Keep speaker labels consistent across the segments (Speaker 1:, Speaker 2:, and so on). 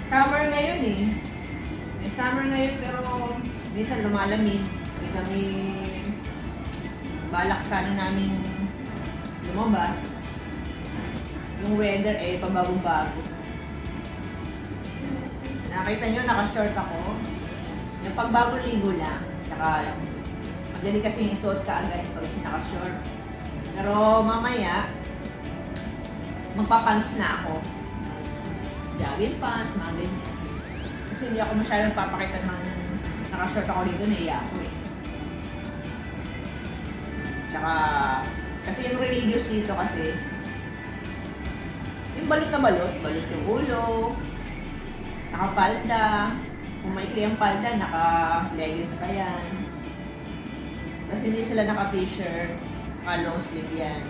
Speaker 1: Summer ngayon eh. May summer ngayon pero minsan lumalamig. Hindi kami balak sana namin lumabas. Yung weather eh pabagong-bago. Nakita nyo, naka-short ako. Yung pagbagong linggo lang. Tsaka madali kasi yung isuot ka agad pag naka-short. Pero mamaya, magpapants na ako. Jogging pants, mga ganyan. Kasi hindi ako masyadong papakita ng naka-short ako dito, naiya ako eh. Tsaka, kasi yung religious dito kasi, yung balot na balot yung ulo, nakapalda, kung maikli ang palda, naka-leggings pa yan. Kasi hindi sila naka-t-shirt, long sleeve yan.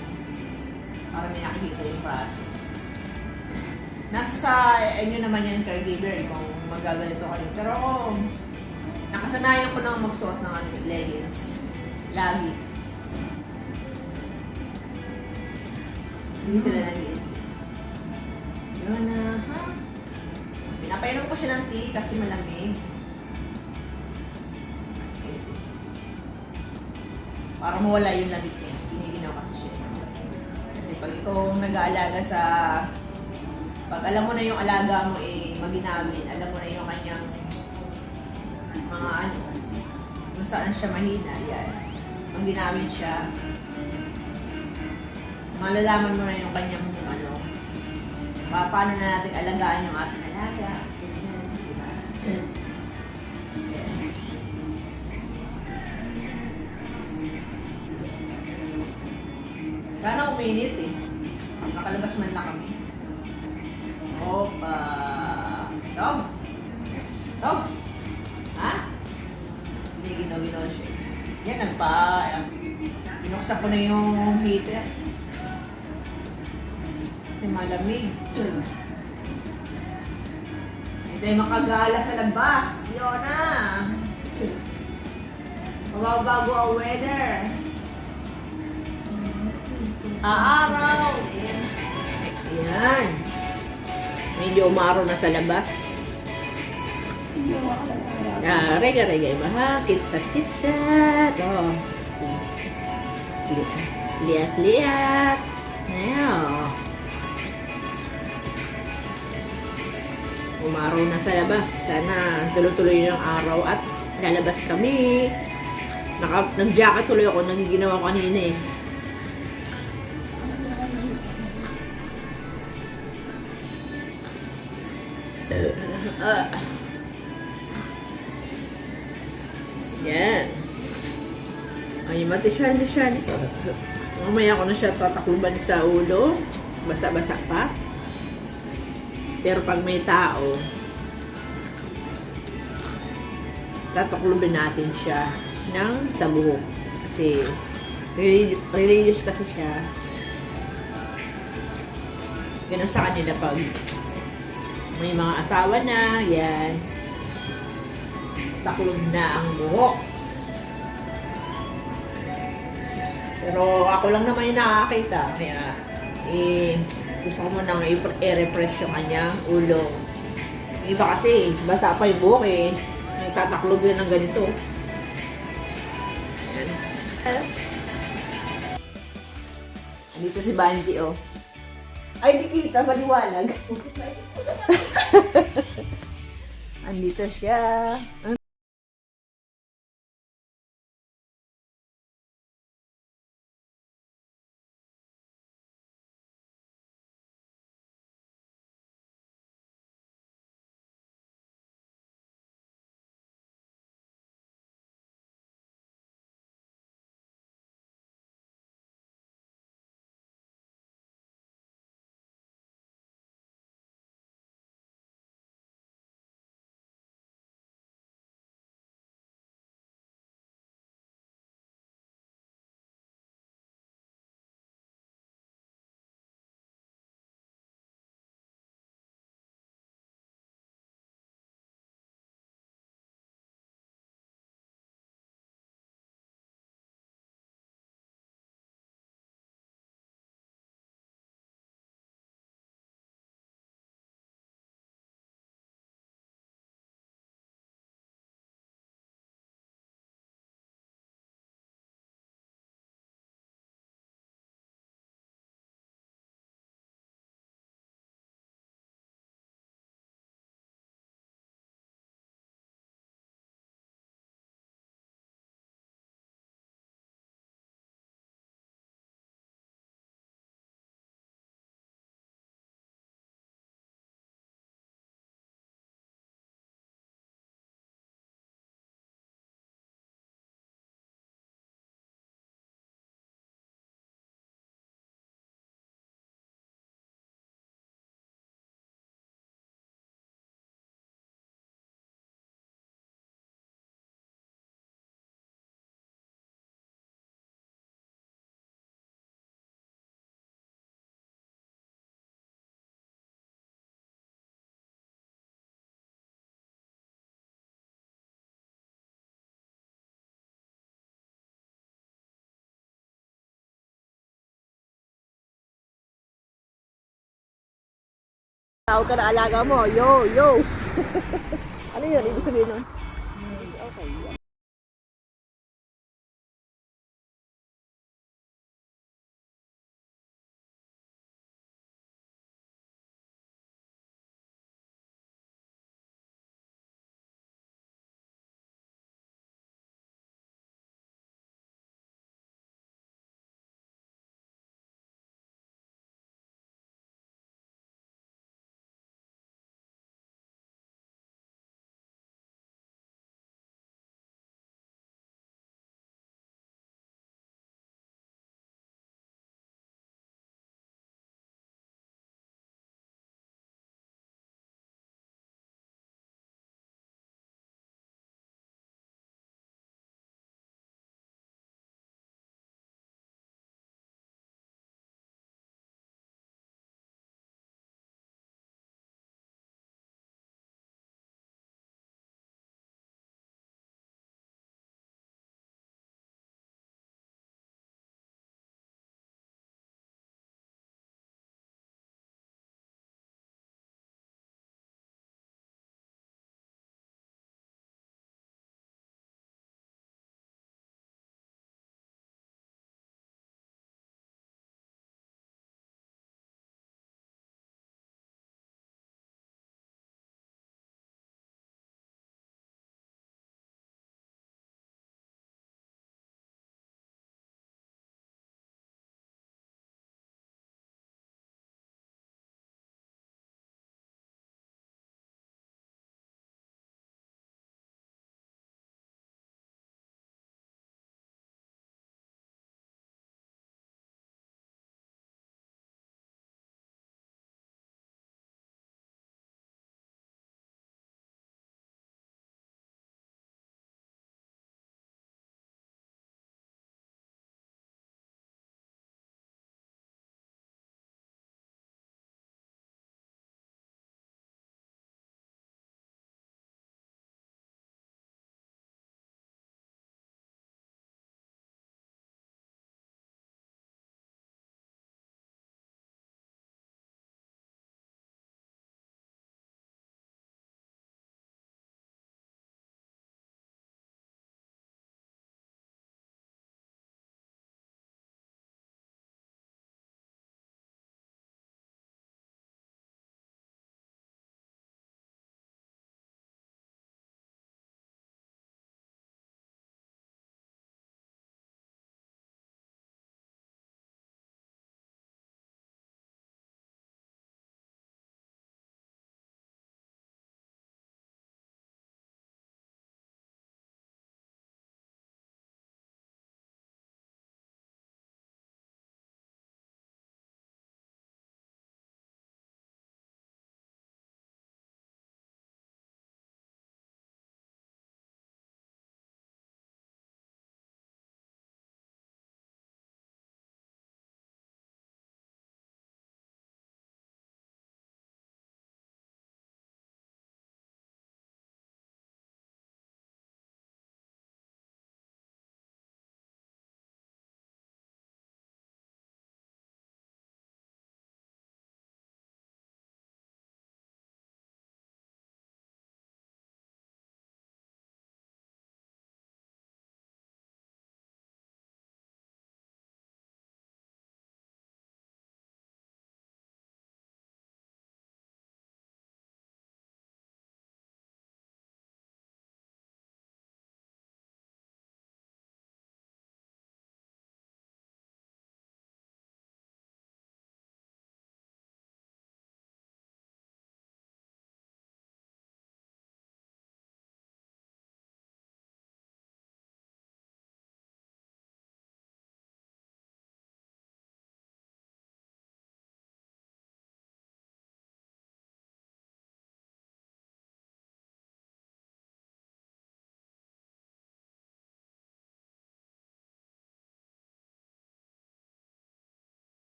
Speaker 1: Para may nakikita yung braso. Nasa inyo naman yan, caregiver, kung magagalito kayo. Pero ako, nakasanayan ko nang magsuot ng leggings. Lagi. Hindi sila nag-iisip. Yun na, ha? Pinapainom ko siya ng tea kasi malamig. Okay. Para mawala yung lamig niya. Giniginaw kasi siya. Kasi pag ikaw nag-aalaga sa... Pag alam mo na yung alaga mo eh maginawin, alam mo na yung kanyang mga ano, kung saan siya mahina, yan. Maginawin siya. Malalaman mo na yung kanyang ano, paano na natin alagaan yung ating alaga. Diba? Sana uminit eh. Nakalabas man lang kami. Opa! Dog! Dog! Ha? Hindi, ginaw-ginaw siya. Yan, binuksan ko na yung heater. Kasi malamig. Hindi makagala sa labas. Yun na! Mababago ang weather. Aaraw! Yan. Medyo umaraw na sa labas. Rega-rega iba ha. Kitsat-kitsat. Oh. Liat-liat. Ayan. Umaraw na sa labas. Sana tuloy-tuloy yung araw at lalabas kami. Nag-jacket tuloy ako. Nagiginawa ko kanina eh. Yan. Ay, mati-shal. Mamaya ko na siya tatakluban sa ulo. Basa-basa pa. Pero pag may tao, tataklubin natin siya sa buhok. Kasi religious kasi siya. Ganun sa kanila pag may mga asawa na, yan. Taklob na ang buhok. Pero ako lang naman yung nakakita. Kaya, gusto ko mo nang i-refresh yung kanyang ulo. Yung iba kasi, basa pa yung buhok eh. Nagtataklob yun ng ganito. Yan. Dito si Banji, oh. Ay, di kita, maliwanag. Andito siya. Tawag ka na alaga mo, yo, yo. Ano yun? Ibig sabihin nun?
Speaker 2: Okay.